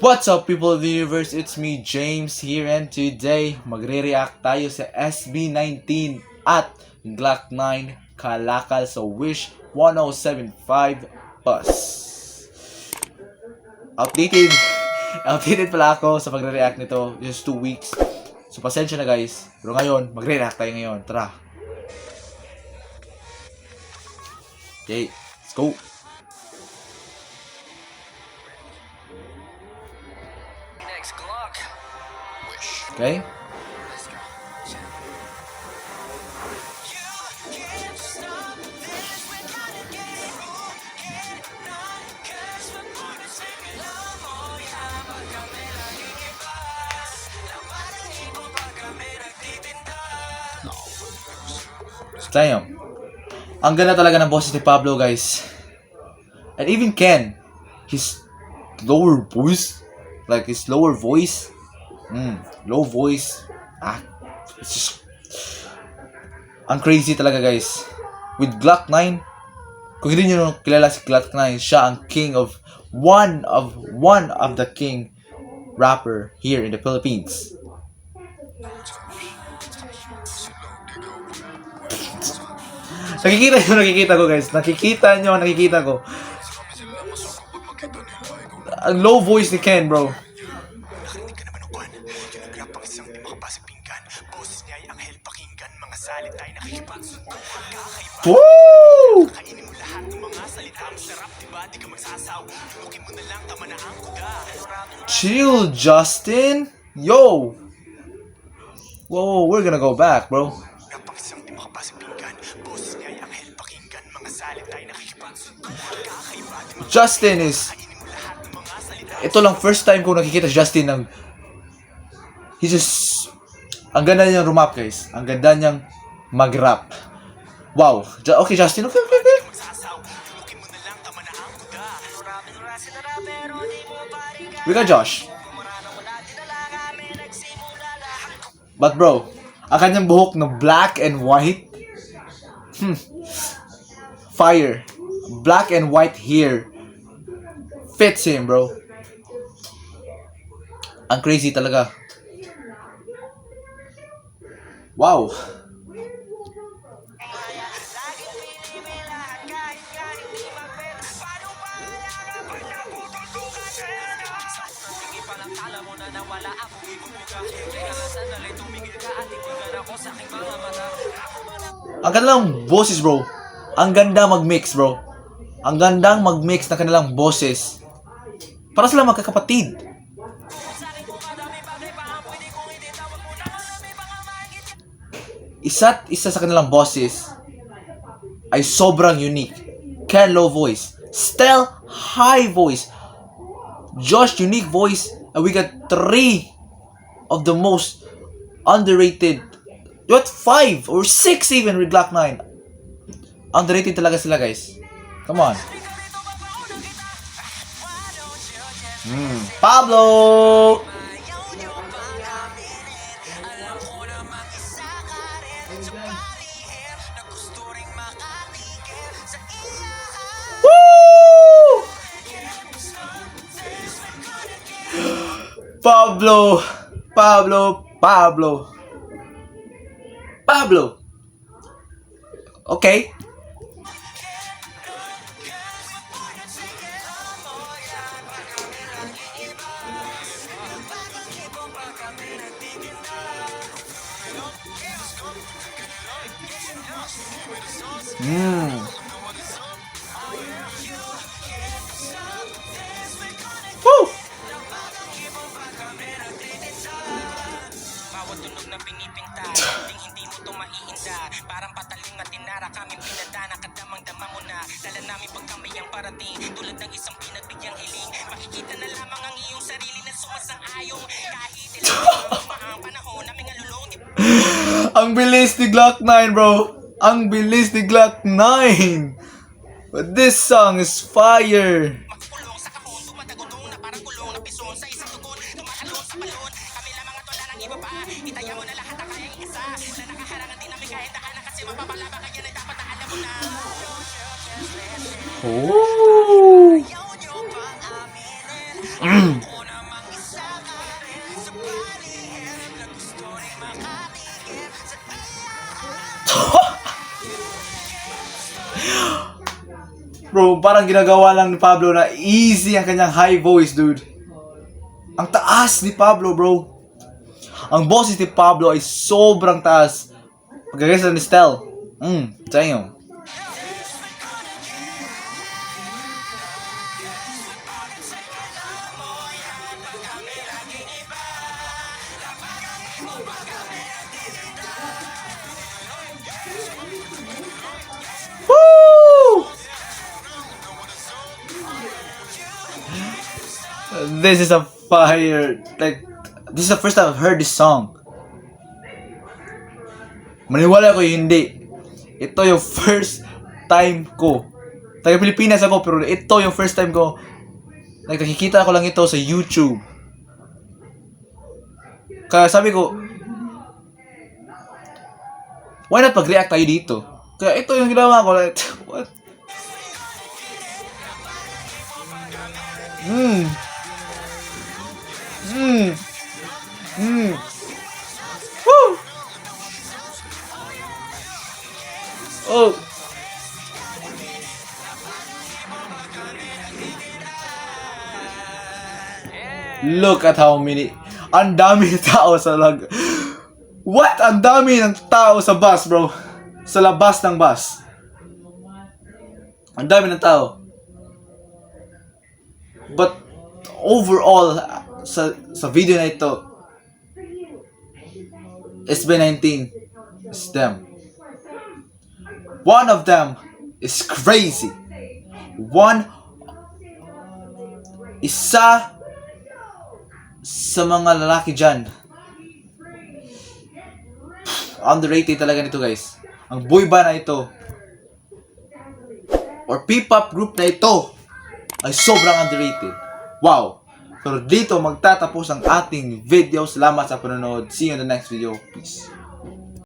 What's up people of the universe? It's me James here and today magre-react tayo sa SB19 at Glock 9 Kalakal sa Wish 1075 Bus. Updated pala ako sa pagre-react nito just 2 weeks. So pasensya na guys. Pero ngayon, magre-react tayo ngayon. Tara. Okay, let's go. Okay? Damn. Ang ganda talaga ng boses ni Pablo, guys. And even Ken, his lower voice, low voice, it's just, ang crazy talaga, guys. With Glock 9, kung hindi nyo kilala si Glock 9, siya ang king of, one of the king rapper here in the Philippines. Nakikita ko guys. Nakikita ko. Ang low voice ni Ken, bro. Woo! Chill, Justin. Yo. Whoa, we're gonna go back, bro. Justin is... Ito lang first time ko nakikita si Justin ng... He's just... Ang ganda niyang rumap, guys. Ang ganda niyang mag-rap. Wow. Okay, Justin. Okay. We got Josh. But bro, ang kanyang buhok na black and white. Fire. Black and white hair fits him, bro. Ang crazy talaga. Wow. Ang ganda ng boses, bro. Ang ganda mag-mix, bro. Ang gandang mag-mix ng kanilang boses. Para sila magkakapatid. Isa't isa sa kanilang boses ay sobrang unique. Ken low voice, Stel high voice, Josh unique voice, and we got 3 of the most underrated. What 5 or 6 even with Glock 9. Underrated talaga sila, guys. Come on. Pablo! Woo! Pablo. Okay. Woo! Bawat tunog na pinipinta, hindi mo to maiinda. Parang patalim na tinara, kaming pinadana, kadamang-dama mo na. Dala namin pagkamayang parating, tulad ng isang pinagbigyang hiling. Makikita na lamang ang iyong sarili na sumasang-ayong. Kahit ilang pa ang panahon naming alulong. Ang bilis ni Glock 9, bro. Ang bilis ni Glock 9. But this song is fire. Magpulong sa kahon, tumatagulong na parang kulong na pison sa isang tugon. Tumatalon sa balon, kami lamang at wala ng iba pa. Itaya mo na lahat ang kayang isa. Na nakaharangan din namin kahit tahanan kasi mapapalaba kanya na dapat na alam mo na. Oh. Bro, parang ginagawa lang ni Pablo na easy ang kanyang high voice, dude. Ang taas ni Pablo, bro. Ang boses ni Pablo ay sobrang taas. Pagkagaysa ni Stel. Damn. Woo! This is a fire. Like, this is the first time I've heard this song. Maniwala ko hindi. Ito yung first time ko. Taga Pilipinas ako, pero ito yung first time ko. Like, nakikita ko lang ito sa YouTube. Kaya sabi ko, why not pag-react tayo dito? Kaya ito yung ginawa ko. Like, what? Woo! Oh. Look at how many. Ang dami ng tao sa What? Ang dami ng tao sa bus, bro. Sa labas ng bus. Ang dami ng tao. But overall, sa video na ito, SB19 is them. One of them is crazy. Isa sa mga lalaki dyan. Underrated talaga nito, guys. Ang boy band na ito or P-pop group na ito ay sobrang underrated. Wow! Pero dito magtatapos ang ating video. Salamat sa panonood. See you in the next video. Peace.